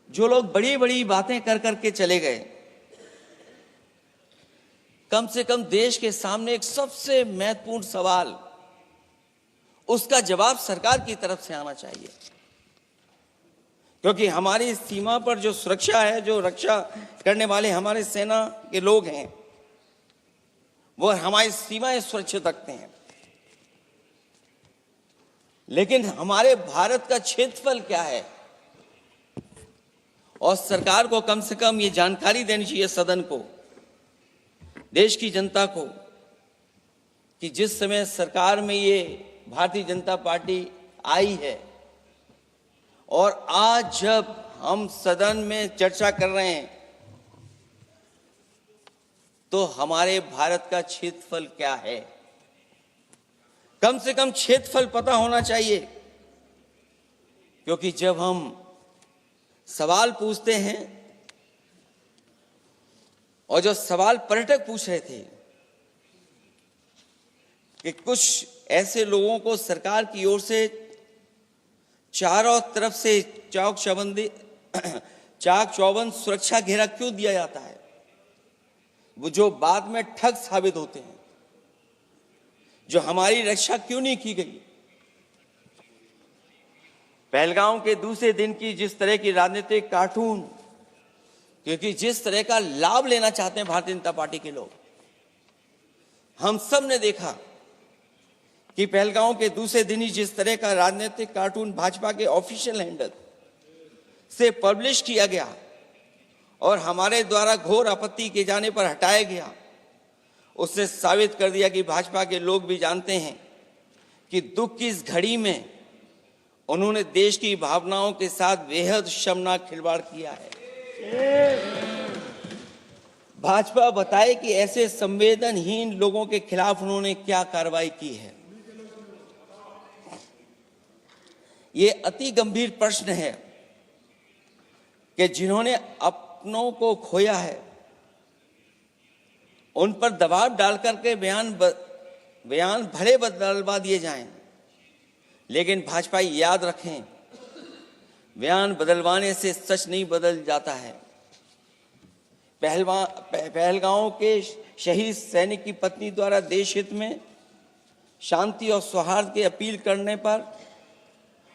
जो लोग बड़ी बड़ी बातें कर करके चले गए, कम से कम देश के सामने एक सबसे महत्वपूर्ण सवाल, उसका जवाब सरकार की तरफ से आना चाहिए। क्योंकि हमारी सीमा पर जो सुरक्षा है, जो रक्षा करने वाले हमारे सेना के लोग हैं, वो हमारी सीमाएं सुरक्षित रखते हैं। लेकिन हमारे भारत का क्षेत्रफल क्या है, और सरकार को कम से कम ये जानकारी देनी चाहिए सदन को, देश की जनता को, कि जिस समय सरकार में ये भारतीय जनता पार्टी आई है और आज जब हम सदन में चर्चा कर रहे हैं, तो हमारे भारत का क्षेत्रफल क्या है, कम से कम क्षेत्रफल पता होना चाहिए। क्योंकि जब हम सवाल पूछते हैं, और जो सवाल पर्यटक पूछ रहे थे कि कुछ ऐसे लोगों को सरकार की ओर से चारों तरफ से चाक चौबंद सुरक्षा घेरा क्यों दिया जाता है, वो जो बाद में ठग साबित होते हैं, जो हमारी रक्षा क्यों नहीं की गई। पहलगाम के दूसरे दिन की जिस तरह की राजनीतिक कार्टून, क्योंकि जिस तरह का लाभ लेना चाहते हैं भारतीय जनता पार्टी के लोग, हम सब ने देखा कि पहलगाम के दूसरे दिन ही जिस तरह का राजनीतिक कार्टून भाजपा के ऑफिशियल हैंडल से पब्लिश किया गया और हमारे द्वारा घोर आपत्ति किए जाने पर हटाया गया, उसने साबित कर दिया कि भाजपा के लोग भी जानते हैं कि दुख की इस घड़ी में उन्होंने देश की भावनाओं के साथ बेहद शर्मनाक खिलवाड़ किया है। भाजपा बताए कि ऐसे संवेदनहीन लोगों के खिलाफ उन्होंने क्या कार्रवाई की है। ये अति गंभीर प्रश्न है कि जिन्होंने अपनों को खोया है, उन पर दबाव डालकर के बयान भले बदलवा दिए जाएं, लेकिन भाजपा याद रखें, बयान बदलवाने से सच नहीं बदल जाता है। पहलगांव के शहीद सैनिक की पत्नी द्वारा देश हित में शांति और सौहार्द की अपील करने पर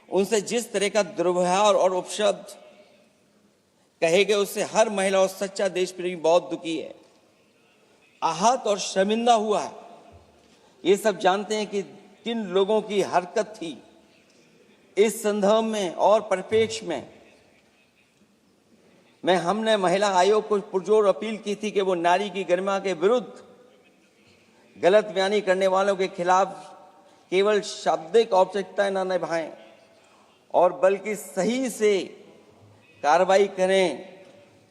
उनसे जिस तरह का दुर्व्यवहार और उपशब्द कहे गए, उससे हर महिला और सच्चा देश प्रेमी बहुत दुखी है, आहत और शर्मिंदा हुआ है। ये सब जानते हैं कि किन लोगों की हरकत थी। इस संदर्भ में और परिप्रेक्ष्य में हमने महिला आयोग को पुरजोर अपील की थी कि वो नारी की गरिमा के विरुद्ध गलत बयानी करने वालों के खिलाफ केवल शाब्दिक औपचारिकताएं न निभाएं और बल्कि सही से कार्रवाई करें,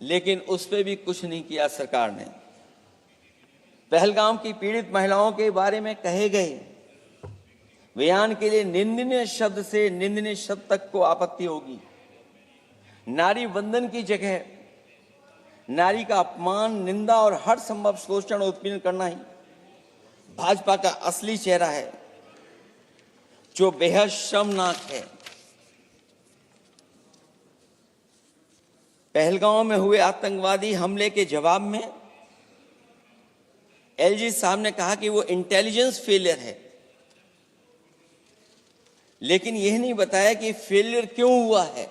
लेकिन उस पर भी कुछ नहीं किया सरकार ने। पहलगाम की पीड़ित महिलाओं के बारे में कहे गए बयान के लिए निंदनीय शब्द से निंदनीय शब्द तक को आपत्ति होगी। नारी वंदन की जगह नारी का अपमान, निंदा और हर संभव शोषण उत्पीड़न करना ही भाजपा का असली चेहरा है, जो बेहद शर्मनाक है। पहलगाम में हुए आतंकवादी हमले के जवाब में एलजी साहब ने कहा कि वो इंटेलिजेंस फेलियर है, लेकिन यह नहीं बताया कि फेलियर क्यों हुआ है।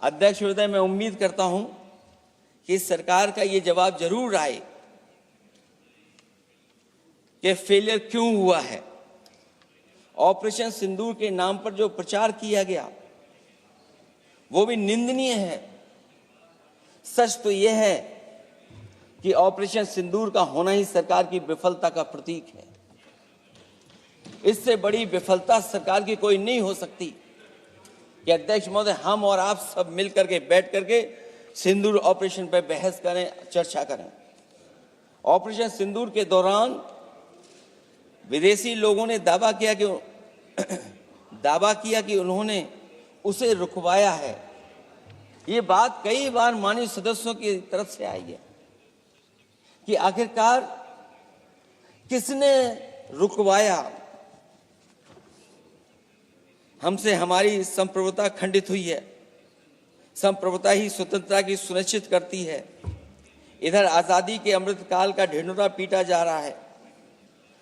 अध्यक्ष महोदय, मैं उम्मीद करता हूं कि सरकार का यह जवाब जरूर आए कि फेलियर क्यों हुआ है। ऑपरेशन सिंदूर के नाम पर जो प्रचार किया गया वो भी निंदनीय है। सच तो यह है कि ऑपरेशन सिंदूर का होना ही सरकार की विफलता का प्रतीक है। इससे बड़ी विफलता सरकार की कोई नहीं हो सकती कि अध्यक्ष महोदय, हम और आप सब मिलकर के बैठ करके सिंदूर ऑपरेशन पर बहस करें, चर्चा करें। ऑपरेशन सिंदूर के दौरान विदेशी लोगों ने दावा किया कि उन्होंने उसे रुकवाया है। ये बात कई बार माननीय सदस्यों की तरफ से आई है कि आखिरकार किसने रुकवाया। हमसे हमारी संप्रभुता खंडित हुई है। संप्रभुता ही स्वतंत्रता की सुनिश्चित करती है। इधर आजादी के अमृत काल का ढिंढोरा पीटा जा रहा है।